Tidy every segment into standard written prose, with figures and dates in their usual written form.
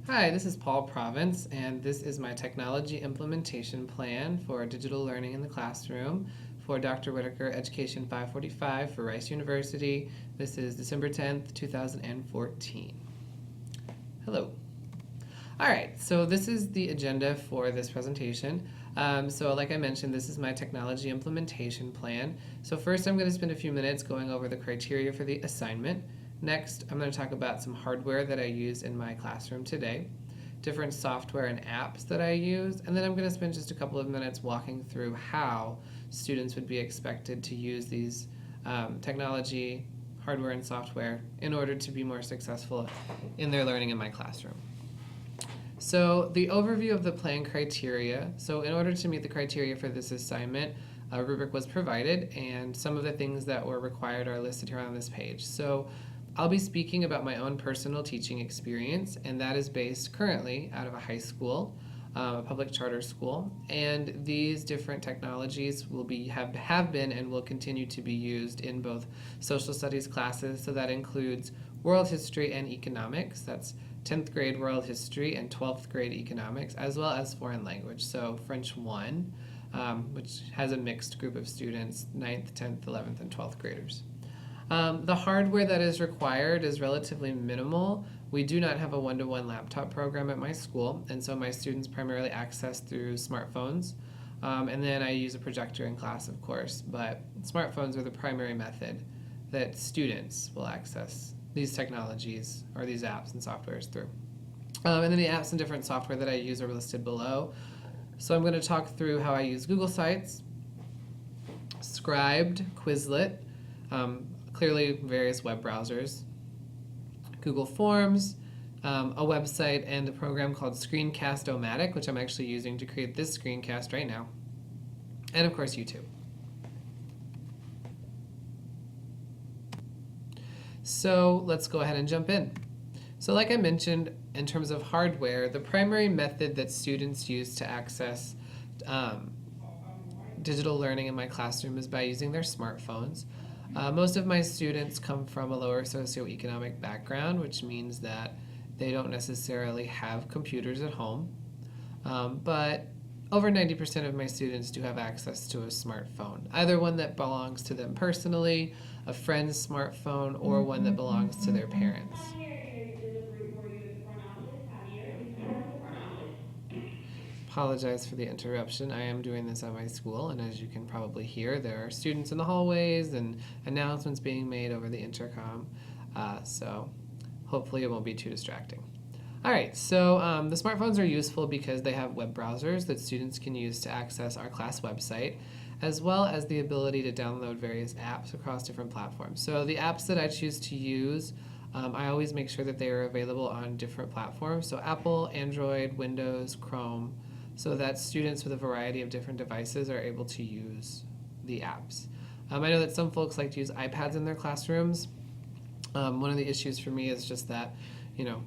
Hi, this is Paul Provence, and this is my technology implementation plan for digital learning in the classroom for Dr. Whitaker Education 545 for Rice University. This is December 10th, 2014. Hello. All right, so this is the agenda for this presentation. So like I mentioned, this is my technology implementation plan. So first I'm going to spend a few minutes going over the criteria for the assignment. Next, I'm going to talk about some hardware that I use in my classroom today, different software and apps that I use, and then I'm going to spend just a couple of minutes walking through how students would be expected to use these technology, hardware, and software in order to be more successful in their learning in my classroom. So the overview of the plan criteria. So in order to meet the criteria for this assignment, a rubric was provided, and some of the things that were required are listed here on this page. So I'll be speaking about my own personal teaching experience, and that is based currently out of a high school, a public charter school, and these different technologies will have been and will continue to be used in both social studies classes. So that includes world history and economics. That's 10th grade world history and 12th grade economics, as well as foreign language. So French 1, which has a mixed group of students, 9th, 10th, 11th, and 12th graders. The hardware that is required is relatively minimal. We do not have a one-to-one laptop program at my school, and so my students primarily access through smartphones. And then I use a projector in class, of course, but smartphones are the primary method that students will access these technologies or these apps and softwares through. And then the apps and different software that I use are listed below. So I'm going to talk through how I use Google Sites, Scribed, Quizlet, clearly various web browsers, Google Forms, a website, and a program called Screencast-O-Matic, which I'm actually using to create this screencast right now, and of course YouTube. So let's go ahead and jump in. So like I mentioned, in terms of hardware, the primary method that students use to access digital learning in my classroom is by using their smartphones. Most of my students come from a lower socioeconomic background, which means that they don't necessarily have computers at home. But over 90% of my students do have access to a smartphone, either one that belongs to them personally, a friend's smartphone, or one that belongs to their parents. Apologize for the interruption. I am doing this at my school, and as you can probably hear, there are students in the hallways and announcements being made over the intercom, so hopefully it won't be too distracting. All right, so the smartphones are useful because they have web browsers that students can use to access our class website, as well as the ability to download various apps across different platforms. So the apps that I choose to use, I always make sure that they are available on different platforms, so Apple, Android, Windows, Chrome, so that students with a variety of different devices are able to use the apps. I know that some folks like to use iPads in their classrooms. One of the issues for me is just that,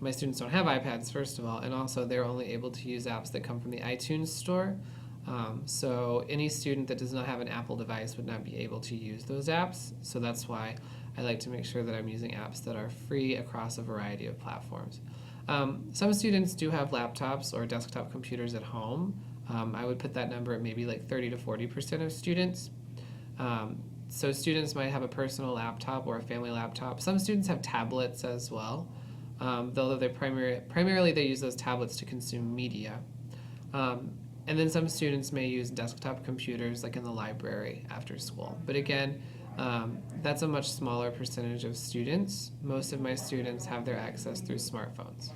my students don't have iPads, first of all, and also they're only able to use apps that come from the iTunes store. So any student that does not have an Apple device would not be able to use those apps. So that's why I like to make sure that I'm using apps that are free across a variety of platforms. Some students do have laptops or desktop computers at home. I would put that number at maybe like 30 to 40% of students. So students might have a personal laptop or a family laptop. Some students have tablets as well, though they primarily they use those tablets to consume media. And then some students may use desktop computers like in the library after school. But again, that's a much smaller percentage of students. Most of my students have their access through smartphones.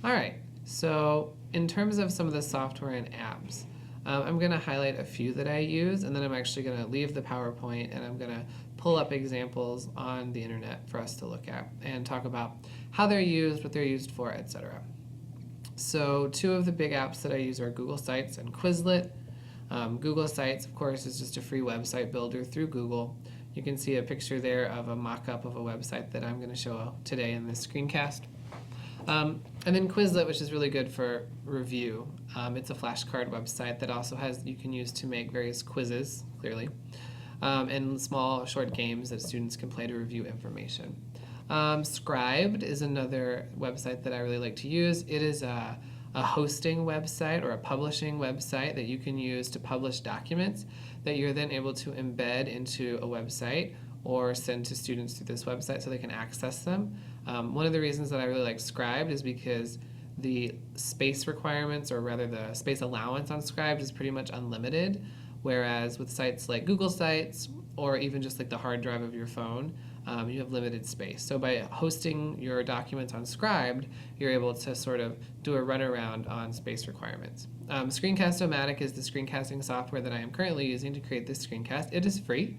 All right, so in terms of some of the software and apps, I'm going to highlight a few that I use, and then I'm actually going to leave the PowerPoint and I'm going to pull up examples on the internet for us to look at and talk about how they're used, what they're used for, etc. So two of the big apps that I use are Google Sites and Quizlet. Google Sites, of course, is just a free website builder through Google. You can see a picture there of a mock-up of a website that I'm going to show today in this screencast. And then Quizlet, which is really good for review. It's a flashcard website that also you can use to make various quizzes, clearly, and small short games that students can play to review information. Scribed is another website that I really like to use. It is a hosting website or a publishing website that you can use to publish documents that you're then able to embed into a website or send to students through this website so they can access them. One of the reasons that I really like Scribed is because the space requirements, or rather the space allowance on Scribed, is pretty much unlimited, whereas with sites like Google Sites or even just like the hard drive of your phone, you have limited space. So by hosting your documents on Scribed, you're able to sort of do a runaround on space requirements. Screencast-O-Matic is the screencasting software that I am currently using to create this screencast. It is free.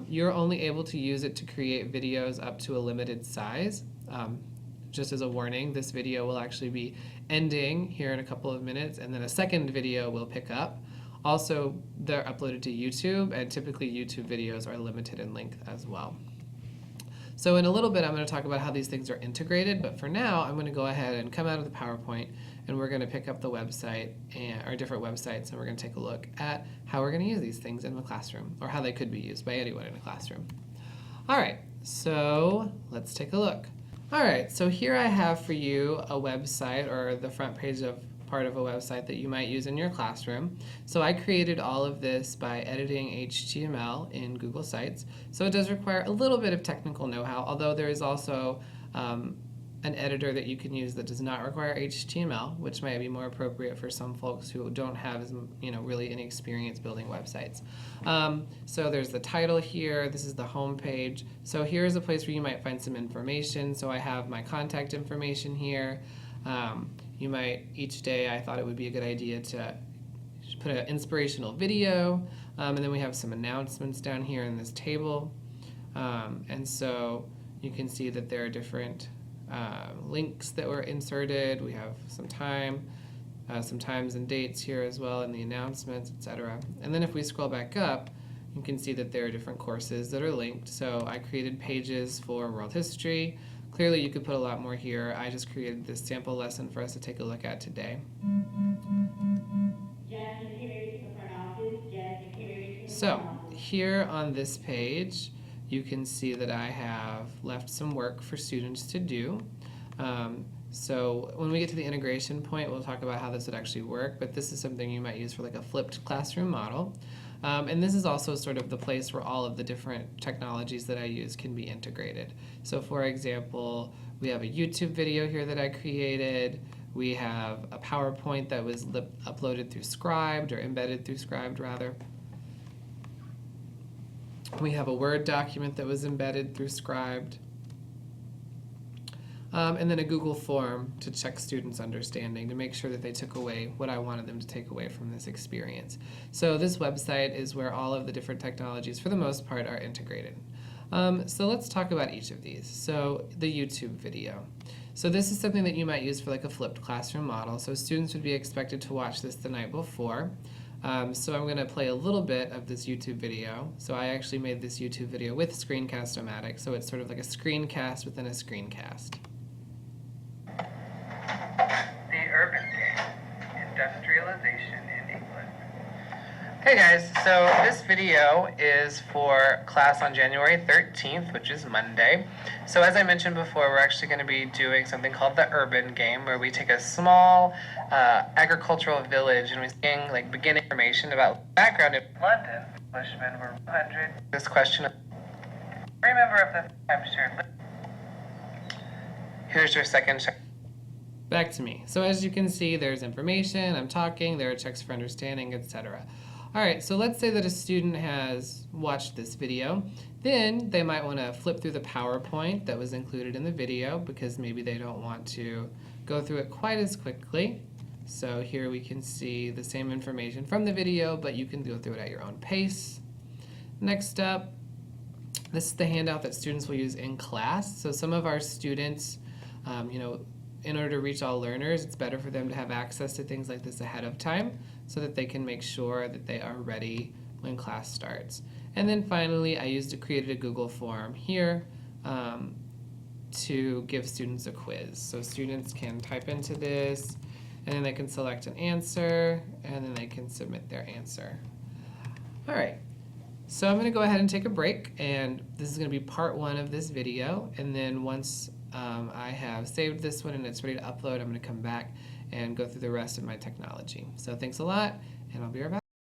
You're only able to use it to create videos up to a limited size. Just as a warning, this video will actually be ending here in a couple of minutes, and then a second video will pick up. Also, they're uploaded to YouTube, and typically YouTube videos are limited in length as well. So in a little bit, I'm going to talk about how these things are integrated, but for now, I'm going to go ahead and come out of the PowerPoint, and we're going to pick up the website, or different websites, and we're going to take a look at how we're going to use these things in the classroom, or how they could be used by anyone in a classroom. All right, so let's take a look. All right, so here I have for you a website, or the front page of part of a website that you might use in your classroom. So I created all of this by editing HTML in Google Sites. So it does require a little bit of technical know-how, although there is also an editor that you can use that does not require HTML, which might be more appropriate for some folks who don't have really any experience building websites. So there's the title here. This is the home page. So here's a place where you might find some information. So I have my contact information here. You might, each day I thought it would be a good idea to put an inspirational video, and then we have some announcements down here in this table. And so you can see that there are different links that were inserted. We have some times and dates here as well, and the announcements, etc. And then if we scroll back up, you can see that there are different courses that are linked. So I created pages for world history. Clearly you could put a lot more here. I just created this sample lesson for us to take a look at today. So here on this page, you can see that I have left some work for students to do. So when we get to the integration point, we'll talk about how this would actually work, but this is something you might use for like a flipped classroom model. And this is also sort of the place where all of the different technologies that I use can be integrated. So for example, we have a YouTube video here that I created. We have a PowerPoint that was uploaded through Scribed, or embedded through Scribed rather. We have a Word document that was embedded through Scribed. And then a Google form to check students' understanding, to make sure that they took away what I wanted them to take away from this experience. So this website is where all of the different technologies, for the most part, are integrated. So let's talk about each of these. So the YouTube video. So this is something that you might use for like a flipped classroom model. So students would be expected to watch this the night before. So I'm going to play a little bit of this YouTube video. So I actually made this YouTube video with Screencast-O-Matic, so it's sort of like a screencast within a screencast. The urban game, industrialization in England. Hey guys, so this video is for class on January 13th, which is Monday. So as I mentioned before, we're actually going to be doing something called the urban game, where we take a small agricultural village and we sing like beginning information about background in London, Englishmen were 100. this question. Remember of the I'm sure. Here's your second check. Back to me. So as you can see, there's information, I'm talking, there are checks for understanding, etc. All right, so let's say that a student has watched this video. Then they might want to flip through the PowerPoint that was included in the video, because maybe they don't want to go through it quite as quickly. So here we can see the same information from the video, but you can go through it at your own pace. Next up, this is the handout that students will use in class. So some of our students, in order to reach all learners, it's better for them to have access to things like this ahead of time so that they can make sure that they are ready when class starts. And then finally, I created a Google form here to give students a quiz. So students can type into this, and then they can select an answer, and then they can submit their answer. All right. So I'm going to go ahead and take a break, and this is going to be part 1 of this video, and then once I have saved this one and it's ready to upload, I'm going to come back and go through the rest of my technology. So thanks a lot, and I'll be right back.